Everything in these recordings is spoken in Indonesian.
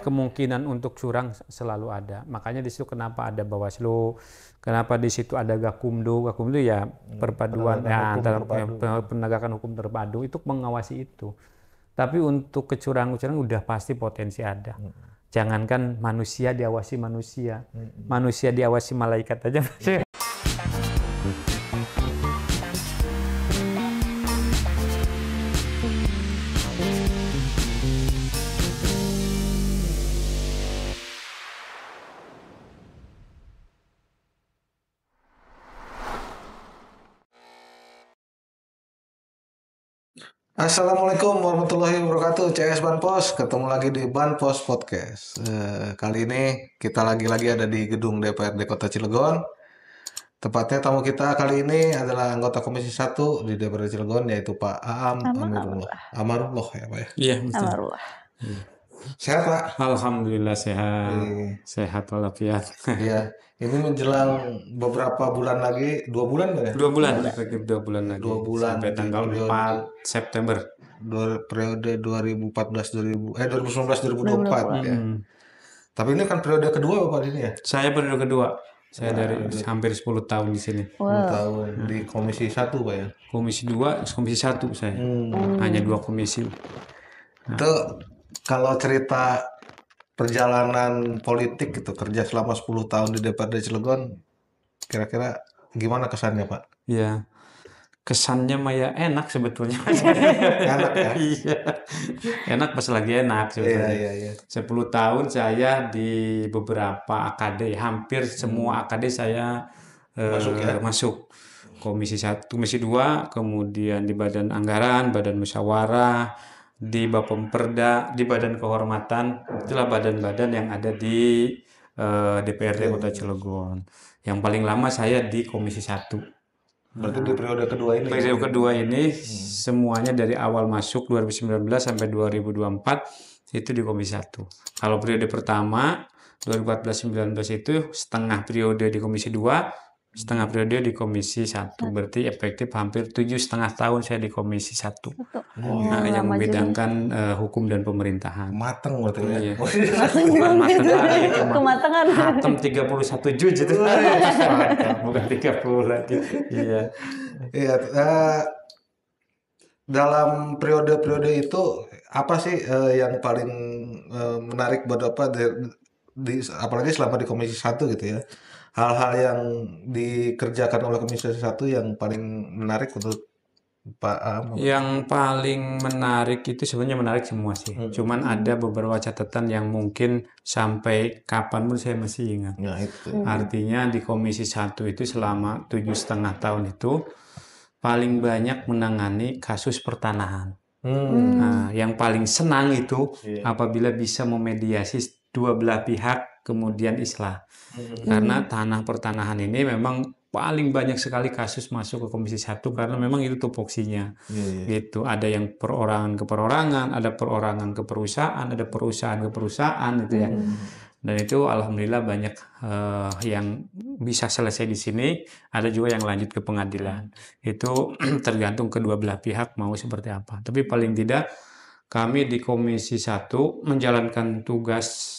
Kemungkinan untuk curang selalu ada. Makanya di situ kenapa ada Bawaslu, kenapa di situ ada Gakumdu. Gakumdu ya perpaduan antara penegakan hukum terpadu itu mengawasi itu. Tapi untuk kecurangan-kecurangan udah pasti potensi ada. Jangankan manusia diawasi manusia, manusia diawasi malaikat aja. Assalamualaikum warahmatullahi wabarakatuh. CS Banpos, ketemu lagi di Banpos Podcast. Kali ini kita lagi-lagi ada di gedung DPRD Kota Cilegon. Tepatnya tamu kita kali ini adalah anggota Komisi 1 di DPRD Cilegon, yaitu Pak Aam Amarullah ya Pak ya? Iya, betul. Amarullah. Sehat Pak? Alhamdulillah sehat, sehat walafiat. Iya, ini menjelang beberapa bulan lagi, 2 bulan Pak ya? 2 bulan, efektif 2 bulan lagi. 2 bulan sampai tanggal 4 September. Periode 2019-2024 ya. Tapi ini kan periode kedua Bapak ini ya? Saya periode kedua. Saya dari hampir 10 tahun di sini. 10 tahun di Komisi 1 Pak ya? Komisi 2, Komisi 1 saya. Hanya 2 komisi. Itu kalau cerita perjalanan politik gitu, kerja selama 10 tahun di DPRD Cilegon, kira-kira gimana kesannya Pak? Iya. Kesannya mah ya enak sebetulnya. Enak ya? Iya. Enak pas lagi enak sebetulnya. Iya. 10 tahun saya di beberapa AKD, hampir semua AKD saya masuk. Komisi 1, Komisi 2, kemudian di Badan Anggaran, Badan Musyawarah, di Bapemperda, di Badan Kehormatan. Itulah badan-badan yang ada di DPRD Kota Cilegon. Yang paling lama saya di Komisi 1. Berarti di periode kedua ini? Periode kedua ini semuanya dari awal masuk 2019 sampai 2024 itu di Komisi 1. Kalau periode pertama 2014-19 itu setengah periode di Komisi 2, setengah periode di Komisi 1. Berarti efektif hampir 7,5 tahun saya di Komisi 1. Yang membedakan hukum dan pemerintahan. Mateng berarti ya? Iya. Mateng lagi. Kematangan. Hatem 31 juz itu. Bukan 30 lagi. Iya. Iya. Dalam periode-periode itu apa sih yang paling menarik buat Bapak apalagi selama di Komisi 1 gitu ya? Hal-hal yang dikerjakan oleh Komisi 1 yang paling menarik untuk Pak Am? Yang paling menarik itu sebenarnya menarik semua sih. Cuman ada beberapa catatan yang mungkin sampai kapan pun saya masih ingat. Ya, itu. Artinya di Komisi 1 itu selama 7,5 tahun itu paling banyak menangani kasus pertanahan. Nah, yang paling senang itu apabila bisa memediasi dua belah pihak kemudian islah. Karena tanah pertanahan ini memang paling banyak sekali kasus masuk ke Komisi 1 karena memang itu tupoksinya. Gitu. Ada yang perorangan ke perorangan, ada perorangan ke perusahaan, ada perusahaan ke perusahaan gitu ya. Dan itu alhamdulillah banyak yang bisa selesai di sini, ada juga yang lanjut ke pengadilan. Itu tergantung kedua belah pihak mau seperti apa. Tapi paling tidak kami di Komisi 1 menjalankan tugas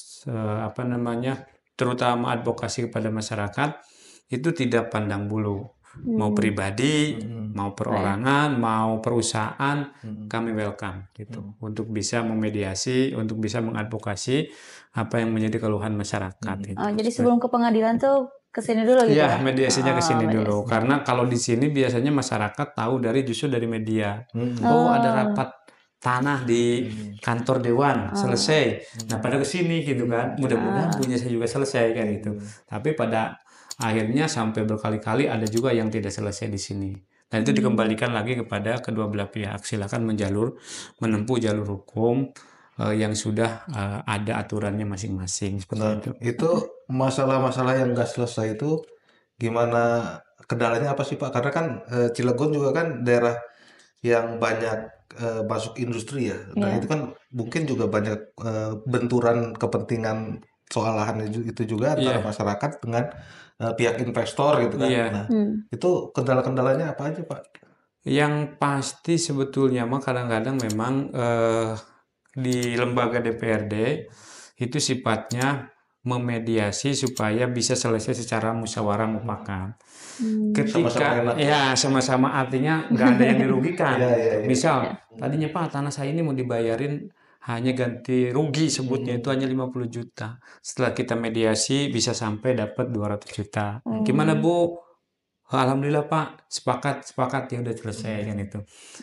terutama advokasi kepada masyarakat itu tidak pandang bulu. Mau pribadi, mau perorangan, mau perusahaan, kami welcome gitu. Untuk bisa memediasi, untuk bisa mengadvokasi apa yang menjadi keluhan masyarakat. Gitu. Jadi sebelum ke pengadilan tuh kesini dulu gitu ya? Iya, mediasinya kesini dulu. Karena kalau di sini biasanya masyarakat tahu justru dari media. Oh, ada rapat tanah di kantor dewan selesai. Nah, pada kesini gitu kan. Mudah-mudahan punya saya juga selesai kan gitu. Tapi pada akhirnya sampai berkali-kali ada juga yang tidak selesai di sini. Dan itu dikembalikan lagi kepada kedua belah pihak. Silakan menempuh jalur hukum yang sudah ada aturannya masing-masing. Nah, itu masalah-masalah yang nggak selesai itu gimana kendalanya apa sih Pak? Karena kan Cilegon juga kan daerah yang banyak masuk industri ya. Nah itu kan mungkin juga banyak benturan kepentingan soal lahan itu juga antara masyarakat dengan pihak investor gitu kan. Nah itu kendala-kendalanya apa aja Pak? Yang pasti sebetulnya mah kadang-kadang memang di lembaga DPRD itu sifatnya memediasi supaya bisa selesai secara musyawarah mufakat. Ketika Sama-sama enak. ya sama-sama artinya nggak ada yang dirugikan. Iya, iya, iya. Misal tadinya Pak tanah saya ini mau dibayarin hanya ganti rugi sebutnya itu hanya 50 juta. Setelah kita mediasi bisa sampai dapat 200 juta. Gimana Bu? Alhamdulillah Pak, sepakat ya udah selesai kan itu.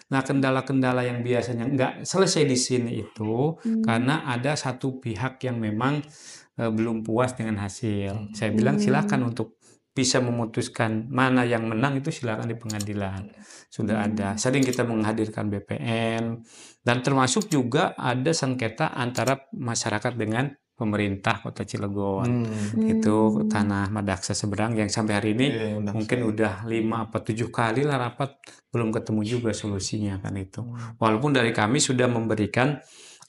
Nah kendala-kendala yang biasanya nggak selesai di sini itu karena ada satu pihak yang memang belum puas dengan hasil. Saya bilang silakan untuk bisa memutuskan mana yang menang itu silakan di pengadilan. Sudah ada. Sering kita menghadirkan BPN dan termasuk juga ada sengketa antara masyarakat dengan pemerintah Kota Cilegon. Itu tanah Madaksa seberang yang sampai hari ini Iya, mungkin udah 5 apa 7 kali lah rapat belum ketemu juga solusinya kan itu. Walaupun dari kami sudah memberikan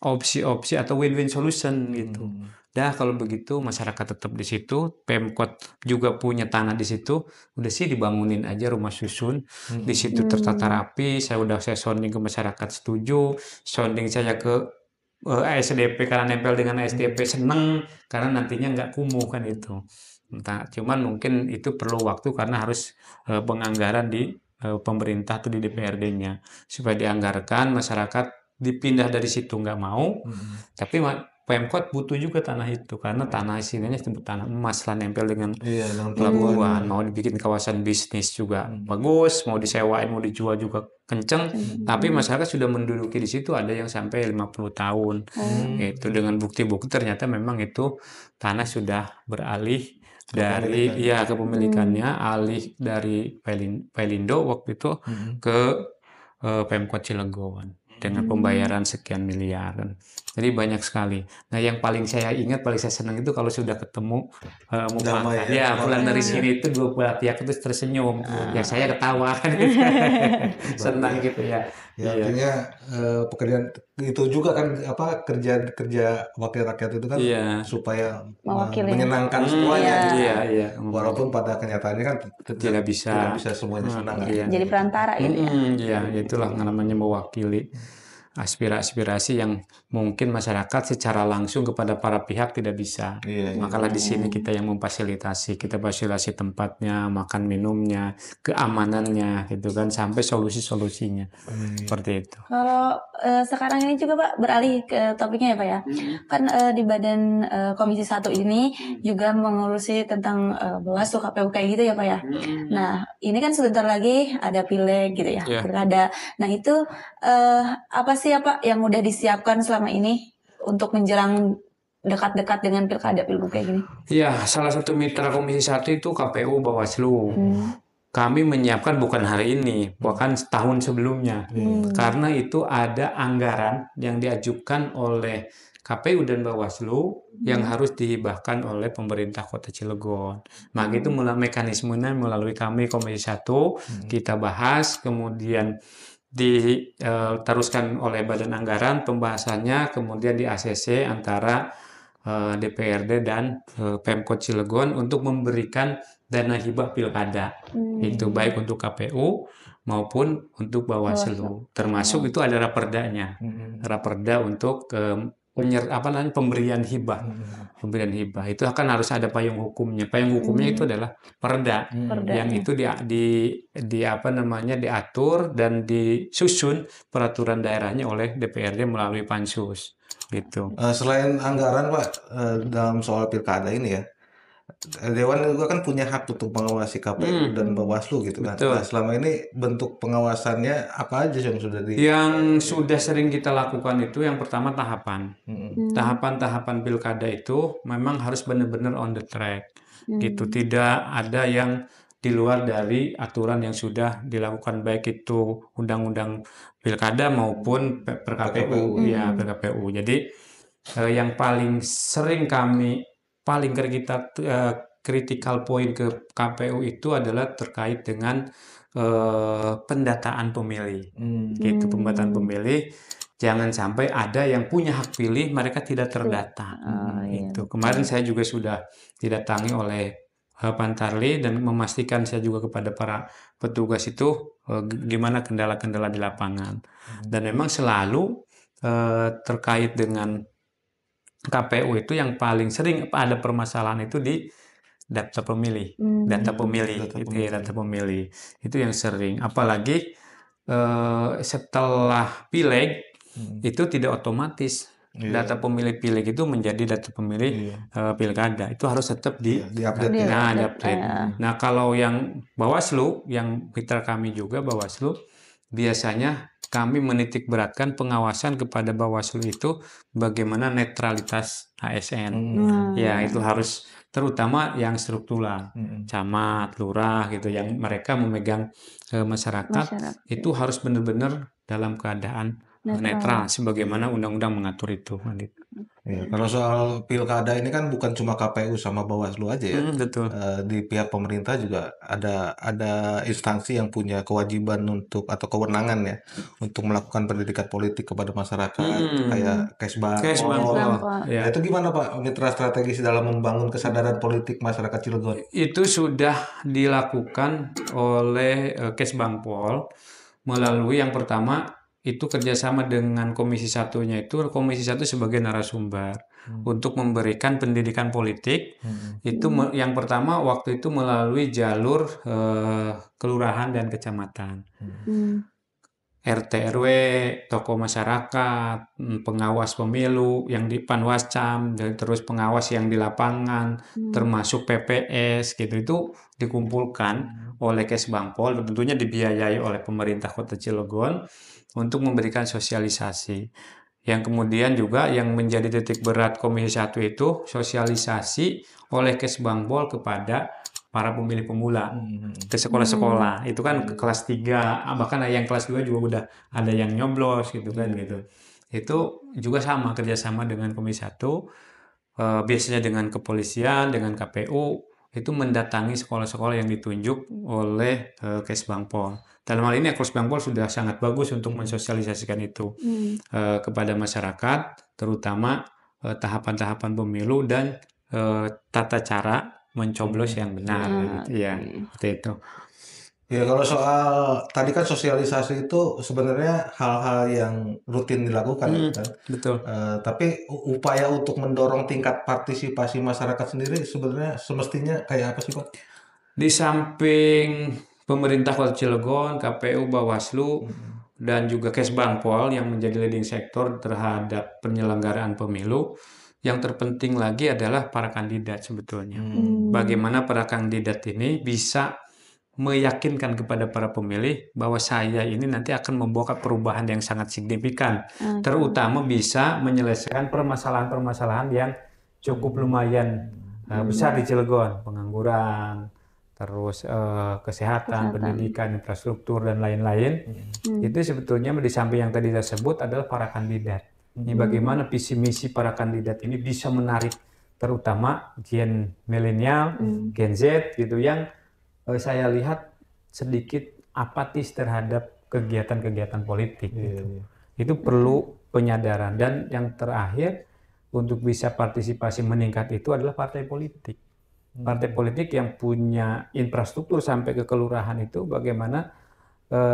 opsi-opsi atau win-win solution gitu. Dah kalau begitu masyarakat tetap di situ, Pemkot juga punya tanah di situ, udah sih dibangunin aja rumah susun. Di situ tertata rapi, saya sounding ke masyarakat setuju, sounding saya ke ASDP karena nempel dengan ASDP seneng karena nantinya nggak kumuh kan itu. Entah, cuman mungkin itu perlu waktu karena harus penganggaran di pemerintah atau di DPRD-nya supaya dianggarkan masyarakat dipindah dari situ nggak mau, tapi Pemkot butuh juga tanah itu karena tanah sininya disebut tanah emas lah nempel dengan Iya, dengan pelabuhan, mau dibikin kawasan bisnis juga bagus, mau disewain, mau dijual juga kenceng, tapi masyarakat sudah menduduki di situ ada yang sampai 50 tahun. Itu dengan bukti-bukti ternyata memang itu tanah sudah beralih dari kepemilikannya alih dari Pelindo waktu itu ke Pemkot Cilegon dengan pembayaran sekian miliar. Jadi banyak sekali. Nah, yang paling saya ingat, paling saya senang itu kalau sudah ketemu mufakat. Ya, pulang dari sini itu dua belah pihak itu tersenyum. Ya, saya ketawa kan gitu. Senang gitu ya. Ya artinya pekerjaan itu juga kan apa kerja wakil rakyat itu kan supaya menyenangkan semuanya. Iya. Walaupun pada kenyataannya kan tidak bisa semuanya senang. Jadi perantara gitu ya. Iya, itulah namanya mewakili aspirasi yang mungkin masyarakat secara langsung kepada para pihak tidak bisa. Makalah di sini kita yang memfasilitasi, kita fasilitasi tempatnya, makan minumnya, keamanannya, gitu kan, sampai solusi-solusinya. Seperti itu. Kalau sekarang ini juga Pak beralih ke topiknya ya Pak ya. Kan di badan Komisi 1 ini juga mengurusi tentang Bawaslu KPU kayak gitu ya Pak ya. Nah, ini kan sebentar lagi ada pileg gitu ya, pilkada. Nah, itu apa sih ya Pak yang udah disiapkan selama ini untuk menjelang dekat-dekat dengan pilkada pilgub kayak gini? Iya, salah satu mitra Komisi 1 itu KPU Bawaslu. Kami menyiapkan bukan hari ini, bahkan setahun sebelumnya. Karena itu ada anggaran yang diajukan oleh KPU dan Bawaslu yang harus dihibahkan oleh pemerintah Kota Cilegon. Maka itu mekanismenya melalui kami Komisi 1, kita bahas, kemudian diteruskan oleh Badan Anggaran pembahasannya, kemudian di ACC antara DPRD dan Pemkot Cilegon untuk memberikan dana hibah pilkada. Itu baik untuk KPU maupun untuk Bawaslu. Termasuk itu ada raperdanya. Raperda untuk pemberian hibah. Pemberian hibah itu akan harus ada payung hukumnya. Payung hukumnya itu adalah perda. Yang itu diatur dan disusun peraturan daerahnya oleh DPRD melalui pansus gitu. Selain anggaran Pak, dalam soal pilkada ini ya, Dewan juga kan punya hak untuk mengawasi KPU dan Bawaslu gitu kan. Nah, selama ini bentuk pengawasannya apa aja yang sudah Yang sudah sering kita lakukan itu yang pertama tahapan. Tahapan-tahapan pilkada itu memang harus benar-benar on the track. Gitu, tidak ada yang di luar dari aturan yang sudah dilakukan baik itu undang-undang pilkada maupun PKPU ya PKPU. Jadi yang paling sering paling kita critical point ke KPU itu adalah terkait dengan pendataan pemilih. Gitu, pendataan pemilih. Jangan sampai ada yang punya hak pilih mereka tidak terdata. Itu kemarin saya juga sudah didatangi oleh Pantarli dan memastikan saya juga kepada para petugas itu gimana kendala-kendala di lapangan. Dan memang selalu terkait dengan KPU itu yang paling sering ada permasalahan itu di data pemilih, data pemilih itu yang sering. Apalagi setelah pileg itu tidak otomatis data pemilih pileg itu menjadi data pemilih pilkada, itu harus tetap diupdate. diupdate. Nah, kalau yang Bawaslu, yang mitra kami juga Bawaslu, biasanya kami menitik beratkan pengawasan kepada Bawaslu itu bagaimana netralitas ASN. Ya, itu harus terutama yang struktural, camat, lurah gitu, yang mereka memegang masyarakat itu harus benar-benar dalam keadaan netral sebagaimana undang-undang mengatur itu. Ya, kalau soal pilkada ini kan bukan cuma KPU sama Bawaslu aja ya. Betul. Di pihak pemerintah juga ada instansi yang punya kewajiban untuk atau kewenangan ya untuk melakukan pendidikan politik kepada masyarakat kayak Kesbangpol. Ya. Nah, itu gimana Pak mitra strategis dalam membangun kesadaran politik masyarakat Cilegon? Itu sudah dilakukan oleh Kesbangpol melalui yang pertama itu kerjasama dengan Komisi 1-nya itu, Komisi 1 sebagai narasumber untuk memberikan pendidikan politik. Itu yang pertama waktu itu melalui jalur kelurahan dan kecamatan. RT RW, tokoh masyarakat, pengawas pemilu yang di Panwascam, dan terus pengawas yang di lapangan, termasuk PPS gitu, itu dikumpulkan oleh Kesbangpol, tentunya dibiayai oleh pemerintah Kota Cilegon untuk memberikan sosialisasi. Yang kemudian juga yang menjadi titik berat Komisi 1 itu sosialisasi oleh Kesbangpol kepada para pemilih pemula ke sekolah-sekolah. Itu kan ke kelas 3, bahkan yang kelas 2 juga udah ada yang nyoblos gitu kan gitu. Itu juga sama kerjasama dengan Komisi 1, biasanya dengan kepolisian, dengan KPU, itu mendatangi sekolah-sekolah yang ditunjuk oleh Kesbangpol. Dalam hal ini Kesbangpol sudah sangat bagus untuk mensosialisasikan itu kepada masyarakat, terutama tahapan-tahapan pemilu dan tata cara mencoblos yang benar. Ya, seperti itu. Ya, kalau soal tadi kan sosialisasi itu sebenarnya hal-hal yang rutin dilakukan kan. Betul. Tapi upaya untuk mendorong tingkat partisipasi masyarakat sendiri sebenarnya semestinya kayak apa sih Pak? Di samping pemerintah Kota Cilegon, KPU, Bawaslu, dan juga Kesbangpol yang menjadi leading sektor terhadap penyelenggaraan pemilu, yang terpenting lagi adalah para kandidat sebetulnya. Bagaimana para kandidat ini bisa meyakinkan kepada para pemilih bahwa saya ini nanti akan membawa perubahan yang sangat signifikan, terutama bisa menyelesaikan permasalahan-permasalahan yang cukup lumayan besar di Cilegon, pengangguran, terus kesehatan, pendidikan, infrastruktur, dan lain-lain. Itu sebetulnya di samping yang tadi saya sebut adalah para kandidat. Ini bagaimana visi misi para kandidat ini bisa menarik terutama Gen milenial, Gen Z gitu, yang saya lihat sedikit apatis terhadap kegiatan-kegiatan politik gitu. Itu perlu penyadaran. Dan yang terakhir, untuk bisa partisipasi meningkat itu adalah partai politik. Partai politik yang punya infrastruktur sampai ke kelurahan itu bagaimana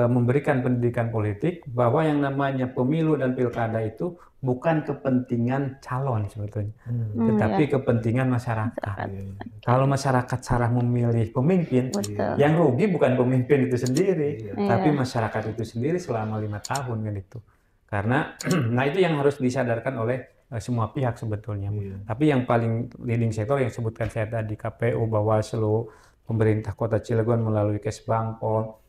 memberikan pendidikan politik bahwa yang namanya pemilu dan pilkada itu bukan kepentingan calon sebetulnya, tetapi kepentingan masyarakat. Kalau masyarakat salah memilih pemimpin, yang rugi bukan pemimpin itu sendiri, tapi masyarakat itu sendiri selama 5 tahun kan itu. Karena, nah itu yang harus disadarkan oleh semua pihak sebetulnya. Tapi yang paling leading sektor yang sebutkan saya tadi, KPU, Bawaslu, pemerintah Kota Cilegon melalui Kesbangpol,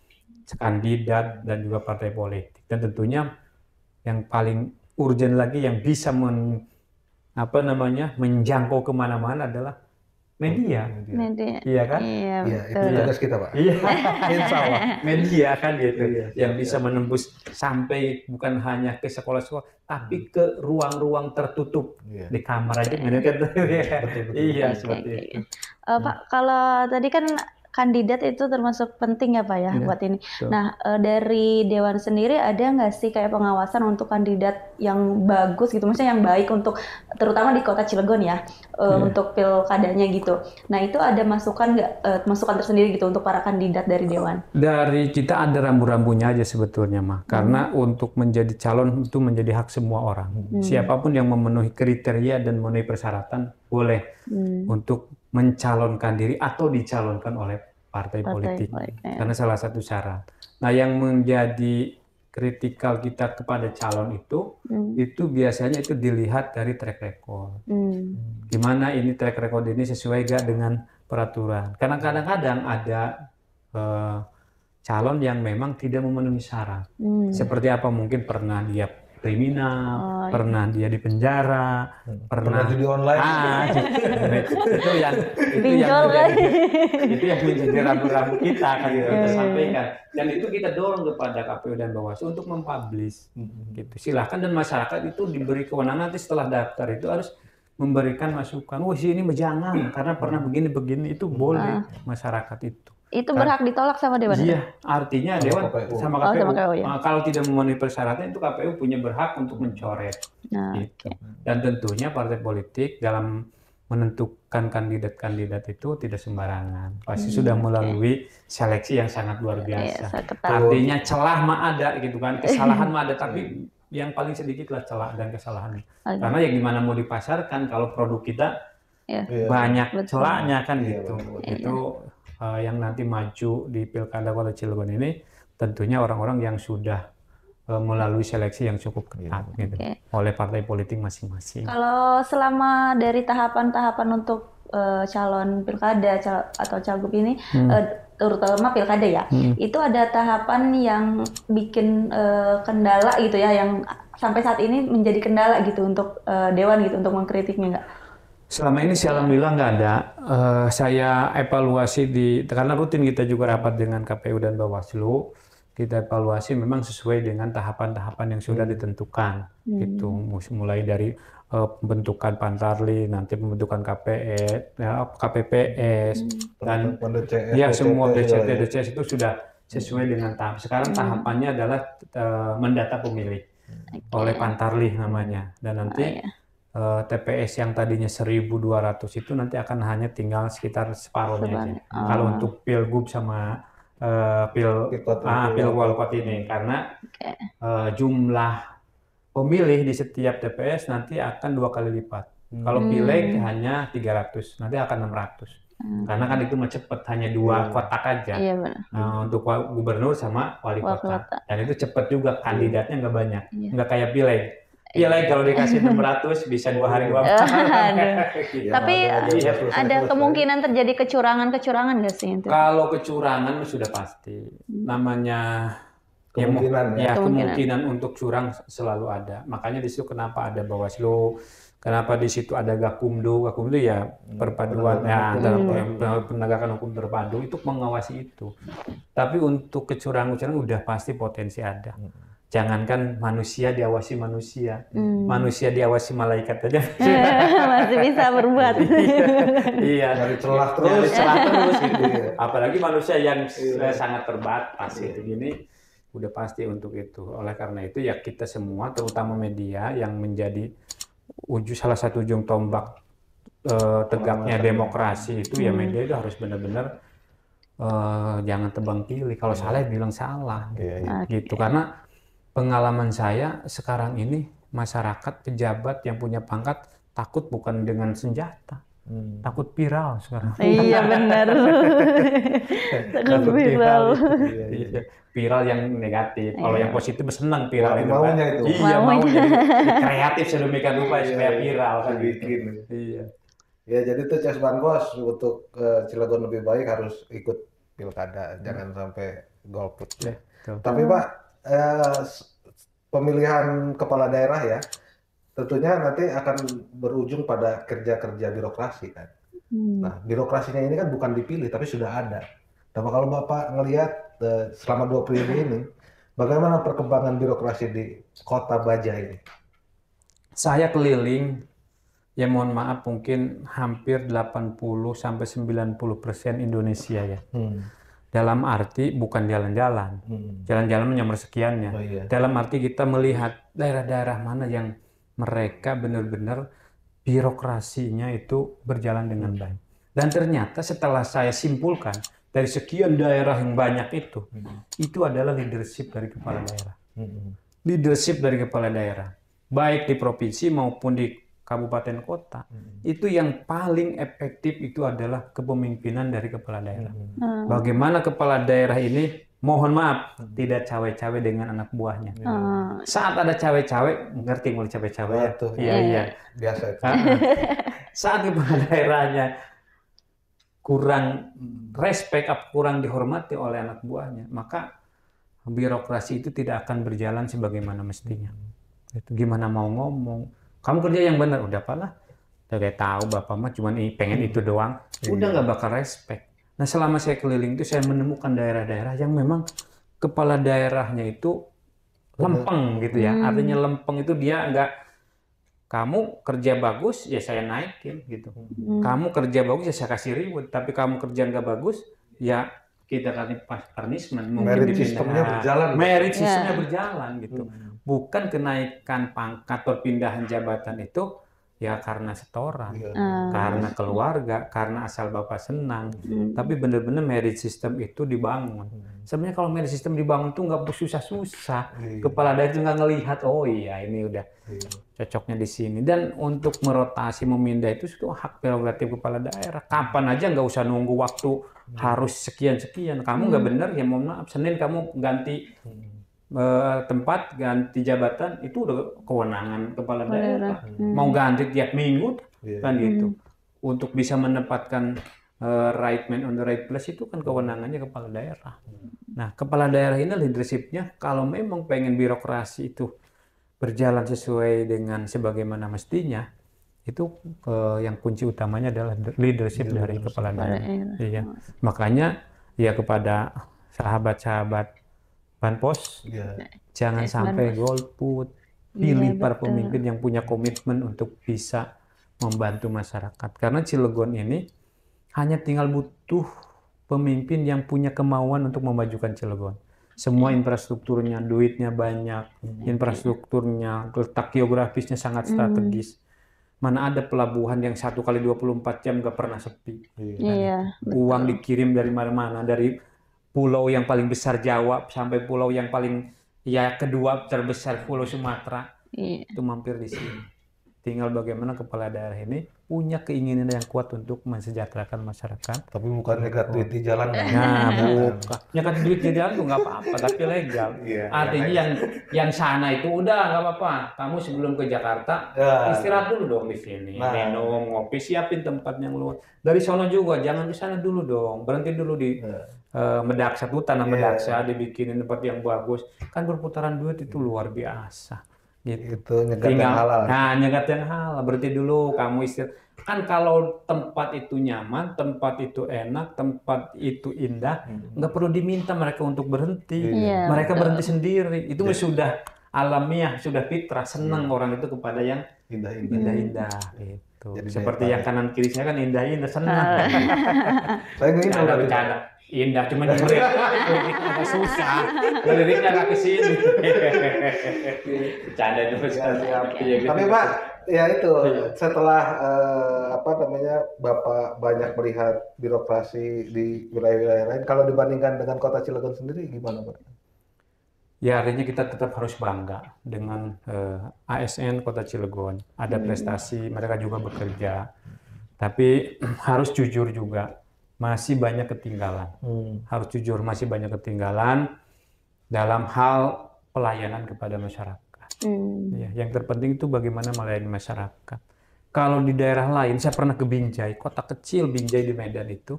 kandidat, dan juga partai politik. Dan tentunya yang paling urgent lagi yang bisa menjangkau kemana-mana adalah media. Iya kan? Iya, itu tugas kita Pak. Iya, insya Allah. Media kan gitu. Yang bisa menembus sampai bukan hanya ke sekolah-sekolah, tapi ke ruang-ruang tertutup. Di kamar aja. Iya, seperti itu. Pak, kalau tadi kan kandidat itu termasuk penting ya Pak ya Iya, buat ini. betul. Nah, dari Dewan sendiri ada nggak sih kayak pengawasan untuk kandidat yang bagus gitu, maksudnya yang baik untuk terutama di Kota Cilegon ya, Iya. untuk pilkadanya gitu. Nah, itu ada masukan nggak, masukan tersendiri gitu untuk para kandidat dari Dewan? Dari kita ada rambu-rambunya aja sebetulnya mah, karena untuk menjadi calon itu menjadi hak semua orang. Siapapun yang memenuhi kriteria dan memenuhi persyaratan boleh untuk mencalonkan diri atau dicalonkan oleh partai politik. Karena salah satu syarat. Nah, yang menjadi kritikal kita kepada calon itu biasanya itu dilihat dari track record. Gimana ini track record ini sesuai gak dengan peraturan. Karena kadang-kadang ada calon yang memang tidak memenuhi syarat. Seperti apa? Mungkin pernah dia kriminal, pernah dia di penjara, pernah judi online. itu yang menjadi rambu-rambu kita kan kita sampaikan. Dan itu kita dorong kepada KPU dan Bawaslu untuk mempublish. Gitu. Silahkan dan masyarakat itu diberi kewenangan nanti setelah daftar itu harus memberikan masukan. Wah, ini jangan karena pernah begini itu boleh masyarakat itu. Itu berhak ditolak sama Dewan? Iya, artinya Dewan sama KPU. Sama KPU ya? Kalau tidak memenuhi persyaratan itu KPU punya berhak untuk mencoret. Gitu. Dan tentunya partai politik dalam menentukan kandidat-kandidat itu tidak sembarangan. Pasti sudah melalui seleksi yang sangat luar biasa. Artinya celah mah ada gitu kan, kesalahan mah ada, tapi yang paling sedikit lah celah dan kesalahan. Karena yang gimana mau dipasarkan kalau produk kita banyak celahnya kan gitu. Itu yang nanti maju di Pilkada Kota Cilegon ini tentunya orang-orang yang sudah melalui seleksi yang cukup ketat gitu oleh partai politik masing-masing. Kalau selama dari tahapan-tahapan untuk calon pilkada atau cagup ini, terutama pilkada ya, itu ada tahapan yang bikin kendala gitu ya, yang sampai saat ini menjadi kendala gitu untuk Dewan gitu untuk mengkritiknya nggak? Selama ini sih alhamdulillah nggak ada. Saya evaluasi karena rutin kita juga rapat dengan KPU dan Bawaslu. Kita evaluasi memang sesuai dengan tahapan-tahapan yang sudah ditentukan. Gitu. Mulai dari pembentukan Pantarli, nanti pembentukan KPPS, dan ya semua DCT-DCS itu sudah sesuai dengan tahap. Sekarang tahapannya adalah mendata pemilih oleh Pantarli namanya. Dan nanti TPS yang tadinya 1.200 itu nanti akan hanya tinggal sekitar separuhnya aja. Kalau untuk Pilgub sama Pilwalkot ini, karena jumlah pemilih di setiap TPS nanti akan 2 kali lipat. Kalau Pileg hanya 300, nanti akan 600. Karena kan itu cepet, hanya 2 kotak aja. Untuk gubernur sama wali kota. Dan itu cepet juga, kandidatnya nggak banyak. Nggak kayak Pileg. Pileg kalau dikasih 600 bisa 2 hari 2 malam. Tapi ada kemungkinan terjadi kecurangan nggak sih? Kalau kecurangan sudah pasti. Namanya kemungkinan untuk curang selalu ada. Makanya di situ kenapa ada Bawaslu, kenapa di situ ada Gakumdu. Gakumdu ya perpaduan penegakan hukum terpadu itu mengawasi itu. Tapi untuk kecurangan udah pasti potensi ada. Jangankan manusia diawasi manusia, manusia diawasi malaikat aja masih bisa berbuat. Iya, dari celah terus gitu. Apalagi manusia yang sangat terbatas gitu gini, udah pasti untuk itu. Oleh karena itu ya kita semua, terutama media yang menjadi salah satu ujung tombak tegaknya demokrasi itu ya media itu harus benar-benar jangan tebang pilih. Kalau salah bilang salah, gitu. Karena pengalaman saya sekarang ini masyarakat pejabat yang punya pangkat takut bukan dengan senjata, takut viral sekarang. Iya benar. Takut viral. Viral yang negatif. Kalau yang positif senang viral itu. Maunya itu. Iya mau jadi kreatif sedemikian rupa supaya viral kan bikin. Iya. Ya jadi itu Cas Bankos untuk Cilegon lebih baik harus ikut pilkada, jangan sampai golput. Tapi Pak, pemilihan kepala daerah ya tentunya nanti akan berujung pada kerja-kerja birokrasi kan. Nah birokrasinya ini kan bukan dipilih tapi sudah ada. Nah kalau Bapak ngelihat selama 2 periode ini bagaimana perkembangan birokrasi di Kota Baja ini? Saya keliling Ya mohon maaf mungkin hampir 80-90% Indonesia ya. Dalam arti bukan jalan-jalan. Jalan-jalan nomor sekiannya. Oh, iya. Dalam arti kita melihat daerah-daerah mana yang mereka benar-benar birokrasinya itu berjalan dengan baik. Dan ternyata setelah saya simpulkan dari sekian daerah yang banyak itu adalah leadership dari kepala daerah. Leadership dari kepala daerah, baik di provinsi maupun di kabupaten kota, itu yang paling efektif itu adalah kepemimpinan dari kepala daerah. Bagaimana kepala daerah ini, mohon maaf, tidak cawe-cawe dengan anak buahnya. Saat ada cawe-cawe, ngerti mulai cawe-cawe ya? Iya. Biasa itu. Saat kepala daerahnya kurang respect, kurang dihormati oleh anak buahnya, maka birokrasi itu tidak akan berjalan sebagaimana mestinya. Itu gimana mau ngomong, kamu kerja yang benar, udah apalah, udah kayak tahu bapak mah cuma pengen itu doang, udah nggak bakal respect. Nah selama saya keliling itu saya menemukan daerah-daerah yang memang kepala daerahnya itu lempeng gitu ya, artinya lempeng itu dia nggak, kamu kerja bagus ya saya naikin gitu, kamu kerja bagus ya saya kasih reward, tapi kamu kerja nggak bagus ya kita kasih punishment, mungkin merit sistemnya berjalan. Merit sistemnya berjalan gitu. Bukan kenaikan pangkat perpindahan jabatan itu ya karena setoran, karena keluarga, karena asal bapak senang. Tapi benar-benar merit system itu dibangun. Sebenarnya kalau merit system dibangun tuh nggak susah-susah. Kepala daerah itu nggak ngelihat, oh iya ini udah cocoknya di sini. Dan untuk merotasi, memindah itu hak prerogatif kepala daerah. Kapan aja, nggak usah nunggu waktu harus sekian-sekian. Kamu nggak benar ya mohon maaf, Senin kamu ganti tempat, ganti jabatan, itu udah kewenangan kepala daerah. Mau ganti tiap minggu kan gitu. Untuk bisa menempatkan right man on the right place itu kan kewenangannya kepala daerah. Nah kepala daerah ini leadershipnya kalau memang pengen birokrasi itu berjalan sesuai dengan sebagaimana mestinya, itu yang kunci utamanya adalah leadership dari kepala daerah. Iya. Makanya ya kepada sahabat-sahabat Banpos, jangan sampai golput, pilih para pemimpin yang punya komitmen untuk bisa membantu masyarakat. Karena Cilegon ini hanya tinggal butuh pemimpin yang punya kemauan untuk memajukan Cilegon. Semua infrastrukturnya, duitnya banyak, infrastrukturnya, letak geografisnya sangat strategis. Mana ada pelabuhan yang 1 kali 24 jam nggak pernah sepi. Uang dikirim dari mana-mana, dari pulau yang paling besar Jawa sampai pulau yang paling kedua terbesar Pulau Sumatera, itu mampir di sini. Tinggal bagaimana kepala daerah ini punya keinginan yang kuat untuk mensejahterakan masyarakat. Tapi bukan nyegat duit di jalan. Nah, bukan. Nyegat duit di jalan tuh nggak apa-apa, tapi legal. Artinya yang sana itu udah nggak apa-apa. Kamu sebelum ke Jakarta istirahat dulu dong di sini. Minum, ngopi, siapin tempat yang luas. Dari sana juga jangan ke sana dulu dong. Berhenti dulu di Medaksa tuh, Tanah Medaksa, dibikinin tempat yang bagus. Kan perputaran duit itu luar biasa. Gitu. Itu nyegat yang halal. Nah, nyegat yang halal. Berarti dulu kamu istirahat. Kan kalau tempat itu nyaman, tempat itu enak, tempat itu indah, nggak perlu diminta mereka untuk berhenti. Mereka berhenti sendiri. Itu sudah alamiah, sudah fitrah. Senang orang itu kepada yang indah-indah. Gitu. Seperti yang kanan kiri saya kan indah-indah, senang. Saya bercanda. Indah, cuma liriknya agak susah, liriknya agak kesini. Bercanda itu Tapi Pak, ya itu setelah Bapak banyak melihat birokrasi di wilayah-wilayah lain, kalau dibandingkan dengan Kota Cilegon sendiri gimana Pak? Ya artinya kita tetap harus bangga dengan ASN Kota Cilegon. Ada prestasi, mereka juga bekerja, tapi harus jujur juga. Masih banyak ketinggalan. Harus jujur, masih banyak ketinggalan dalam hal pelayanan kepada masyarakat. Ya, yang terpenting itu bagaimana melayani masyarakat. Kalau di daerah lain, saya pernah ke Binjai, kota kecil Binjai di Medan itu,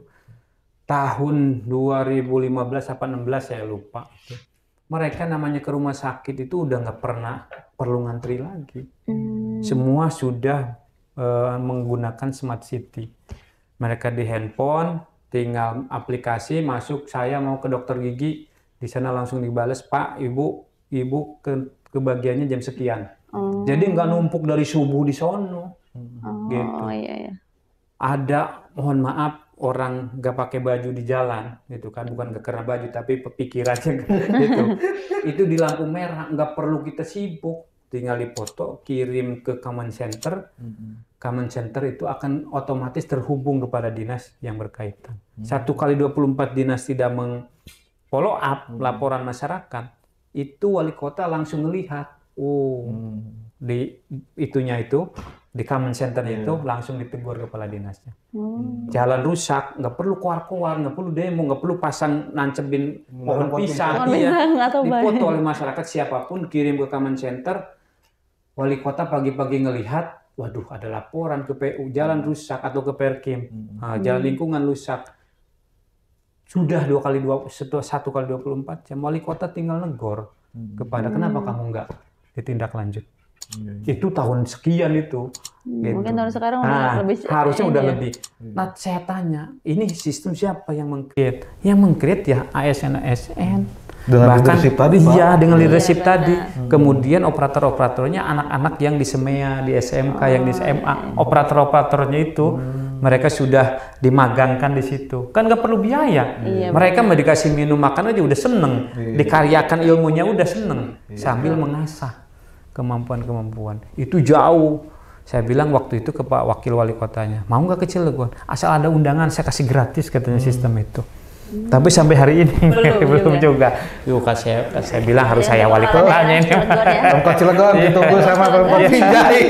tahun 2015 apa 16 saya lupa. Mereka namanya ke rumah sakit itu udah nggak pernah perlu ngantri lagi. Semua sudah menggunakan smart city. Mereka di handphone, tinggal aplikasi masuk, saya mau ke dokter gigi, di sana langsung dibales, Pak, Ibu ke bagiannya jam sekian. Jadi nggak numpuk dari subuh di sono. Gitu. Oh iya. Ada, mohon maaf, orang nggak pakai baju di jalan, gitu kan, bukan karena baju, tapi pikirannya gitu. Itu di lampu merah, nggak perlu kita sibuk, tinggal dipoto, kirim ke command center. Command center itu akan otomatis terhubung kepada dinas yang berkaitan. 1x24 dinas tidak follow up laporan masyarakat, itu wali kota langsung melihat, di itunya itu, di command center itu langsung ditegur kepala dinasnya. Jalan rusak, nggak perlu koar-koar, nggak perlu demo, nggak perlu pasang nancebin pohon pisang, dipoto oleh masyarakat siapapun, kirim ke command center, wali kota pagi-pagi ngelihat, waduh ada laporan ke PU, jalan rusak, atau ke Perkim, jalan lingkungan rusak. Sudah 1x24 jam, wali kota tinggal negor kepada kenapa kamu nggak ditindaklanjut. Itu tahun sekian itu. Gitu. Mungkin tahun sekarang udah lebih. Harusnya udah lebih. Nah saya tanya, ini sistem siapa yang meng-create? Yang meng-create ya ASN. Dengan leadership tadi, Pak. Iya, dengan leadership tadi. Kemudian operator-operatornya anak-anak yang di SEMEA, di SMK, yang di SMA. Operator-operatornya itu mereka sudah dimagangkan di situ. Kan nggak perlu biaya. Mereka mau dikasih minum makan aja udah seneng. Dikaryakan ilmunya udah seneng. Sambil mengasah kemampuan-kemampuan. Itu jauh. Saya bilang waktu itu ke Pak Wakil Wali Kotanya, mau nggak ke Cilegon? Asal ada undangan saya kasih gratis katanya sistem itu. Tapi sampai hari ini belum juga. Yuk saya bilang harus saya wali kotanya ini. Pemkot Cilegon ditunggu sama Pemkot Binjai.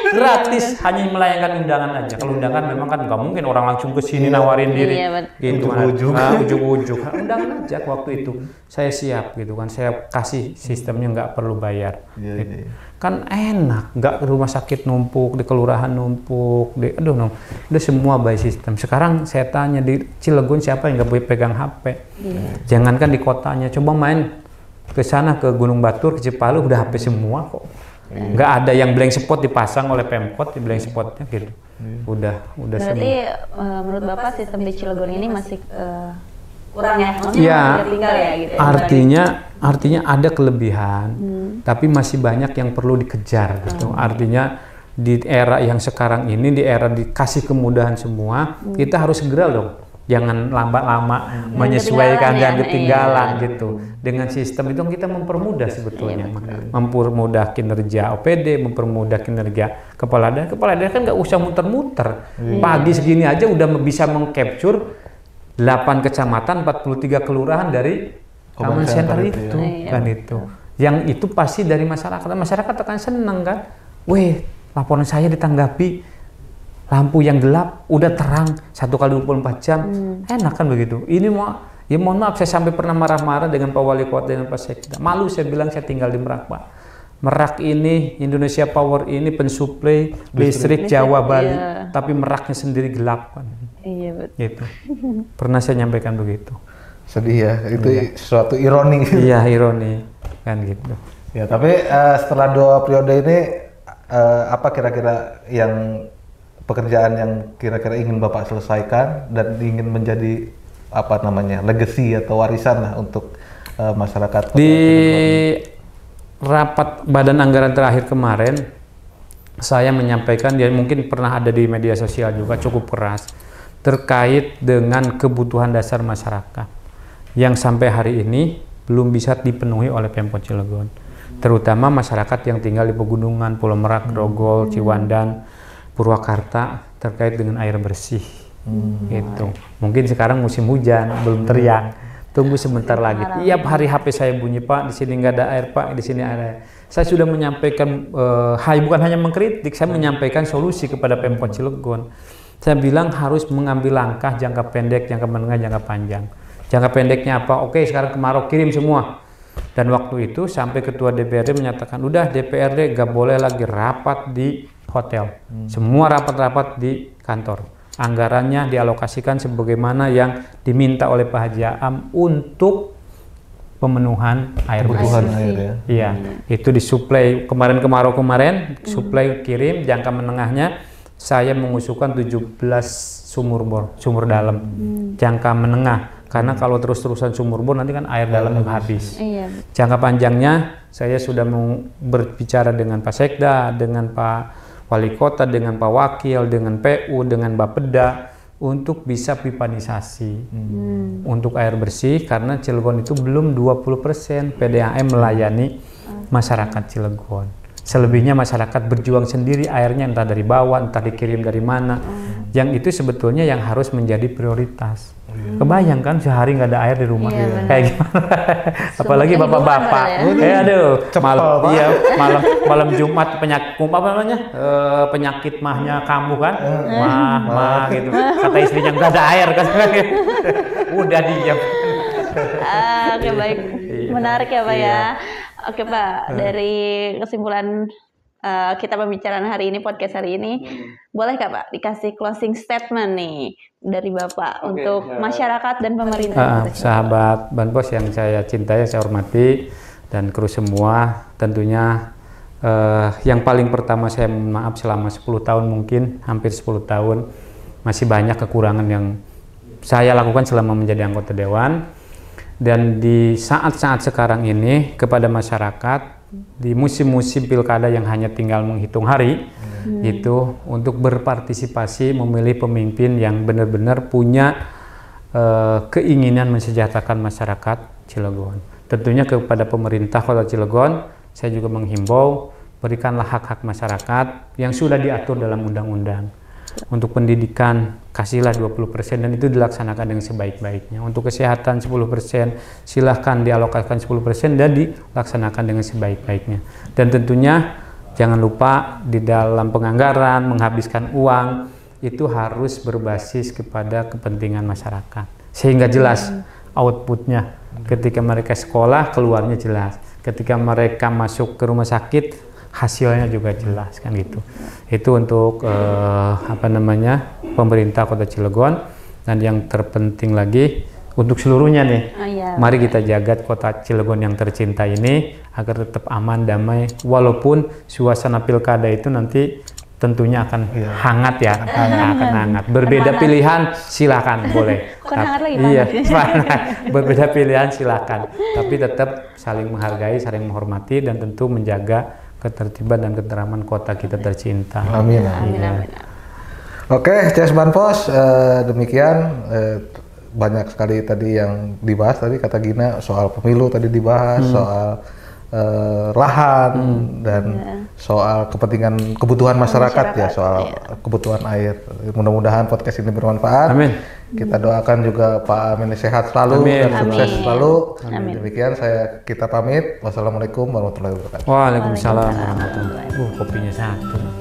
Gratis, hanya melayangkan undangan aja. Kalau undangan memang kan nggak mungkin orang langsung ke sini nawarin diri. Gitu ujung-ujung. Undangan aja waktu itu. Saya siap gitu kan. Saya kasih sistemnya nggak perlu bayar. Gitu. Kan enak, nggak rumah sakit numpuk, di kelurahan numpuk, udah semua by sistem. Sekarang saya tanya di Cilegon siapa yang nggak boleh pegang HP? Jangankan di kotanya, coba main ke sana ke Gunung Batur, ke Cipalu udah HP semua kok. Nggak ada yang blank spot dipasang oleh Pemkot di blank spotnya gitu. Udah berarti menurut Bapak sistem di Cilegon ini masih kurang ya? Ya, tinggal ya gitu. Artinya ada kelebihan, tapi masih banyak yang perlu dikejar gitu. Artinya di era yang sekarang ini, di era dikasih kemudahan semua, kita harus segera dong. Jangan lama-lama menyesuaikan dan ketinggalan gitu. Dengan sistem itu kita mempermudah sebetulnya, mempermudah kinerja OPD, mempermudah kinerja kepala daerah. Kepala daerah kan nggak usah muter-muter. Pagi segini aja udah bisa mengcapture 8 kecamatan, 43 kelurahan dari command center itu kan itu. Yang itu pasti dari masyarakat. Masyarakat akan seneng kan. Weh, laporan saya ditanggapi. Lampu yang gelap udah terang 1x24 jam. Enak kan begitu. Ini mohon maaf saya sampai pernah marah-marah dengan Pak Wali Kota, dengan Pak Sekda. Malu saya bilang saya tinggal di Merak, Pak. Merak ini, Indonesia Power ini pensuplai listrik Jawa Bali, tapi Meraknya sendiri gelap kan. Iya betul. Gitu. Pernah saya nyampaikan begitu. Sedih ya, itu suatu ironi. Iya, ironi kan gitu. Ya, tapi setelah 2 periode ini apa kira-kira yang pekerjaan yang kira-kira ingin Bapak selesaikan dan ingin menjadi apa namanya legacy atau warisan lah untuk masyarakat? Di rapat Badan Anggaran terakhir kemarin, saya menyampaikan, dia mungkin pernah ada di media sosial juga, cukup keras terkait dengan kebutuhan dasar masyarakat yang sampai hari ini belum bisa dipenuhi oleh Pemkot Cilegon, terutama masyarakat yang tinggal di pegunungan, Pulau Merak, Grogol, Ciwandan, Purwakarta, terkait dengan air bersih. Gitu. Mungkin sekarang musim hujan, belum teriak. Tunggu sebentar lagi. Tiap hari HP saya bunyi, Pak, di sini nggak ada air, Pak, di sini ada. Saya sudah menyampaikan, bukan hanya mengkritik, saya menyampaikan solusi kepada Pemkot Cilegon. Saya bilang harus mengambil langkah jangka pendek, jangka menengah, jangka panjang. Jangka pendeknya apa? Oke, sekarang kemarau, kirim semua. Dan waktu itu sampai Ketua DPRD menyatakan, udah DPRD nggak boleh lagi rapat di hotel. Semua rapat-rapat di kantor. Anggarannya dialokasikan sebagaimana yang diminta oleh Pak Haji Aam untuk pemenuhan air bersih. Iya, itu disuplai kemarin kemarau kemarin, suplai kirim. Jangka menengahnya saya mengusulkan 17 sumur dalam. Jangka menengah, karena kalau terus-terusan sumur bor nanti kan air dalam habis. Jangka panjangnya saya sudah mau berbicara dengan Pak Sekda, dengan Pak wali kota, dengan Pak Wakil, dengan PU, dengan Bapeda untuk bisa pipanisasi untuk air bersih, karena Cilegon itu belum 20% PDAM melayani masyarakat Cilegon. Selebihnya masyarakat berjuang sendiri, airnya entah dari bawah, entah dikirim dari mana. Yang itu sebetulnya yang harus menjadi prioritas. Kebayang kan sehari nggak ada air di rumah, kayak gimana? Apalagi bapak-bapak. Aduh, malam Jumat penyakit mahnya kamu kan, mah gitu. Kata istrinya nggak ada air kan, udah diam. Oke, baik, menarik ya Pak ya. Oke Pak, dari kesimpulan kita pembicaraan hari ini, podcast hari ini, boleh nggak Pak dikasih closing statement nih dari Bapak untuk masyarakat dan pemerintah? Sahabat Banpos yang saya cintai, saya hormati, dan kru semua, tentunya yang paling pertama saya mohon maaf selama 10 tahun mungkin, hampir 10 tahun, masih banyak kekurangan yang saya lakukan selama menjadi anggota Dewan. Dan di saat-saat sekarang ini kepada masyarakat, di musim-musim pilkada yang hanya tinggal menghitung hari, itu untuk berpartisipasi memilih pemimpin yang benar-benar punya keinginan mensejahterakan masyarakat Cilegon. Tentunya kepada pemerintah Kota Cilegon, saya juga menghimbau, berikanlah hak-hak masyarakat yang sudah diatur dalam undang-undang. Untuk pendidikan kasihlah 20% dan itu dilaksanakan dengan sebaik-baiknya. Untuk kesehatan 10%, silahkan dialokasikan 10% dan dilaksanakan dengan sebaik-baiknya. Dan tentunya jangan lupa di dalam penganggaran menghabiskan uang itu harus berbasis kepada kepentingan masyarakat. Sehingga jelas outputnya. Ketika mereka sekolah keluarnya jelas. Ketika mereka masuk ke rumah sakit hasilnya juga jelas kan gitu. Itu untuk pemerintah Kota Cilegon, dan yang terpenting lagi untuk seluruhnya nih. Mari kita jaga Kota Cilegon yang tercinta ini agar tetap aman, damai, walaupun suasana pilkada itu nanti tentunya akan hangat ya, akan hangat. Berbeda pilihan silakan boleh. Berbeda pilihan silakan, tapi tetap saling menghargai, saling menghormati, dan tentu menjaga ketertiban dan keteraman kota kita tercinta. Amin. Oke, CS Banpos, demikian banyak sekali tadi yang dibahas. Tadi kata Gina soal pemilu tadi dibahas, soal lahan dan soal kebutuhan masyarakat ya, soal kebutuhan air. Mudah-mudahan podcast ini bermanfaat. Amin. Kita doakan juga Pak Amin sehat selalu dan sukses selalu. Demikian kita pamit. Wassalamualaikum warahmatullahi wabarakatuh. Waalaikumsalam warahmatullahi wabarakatuh. Kopinya satu.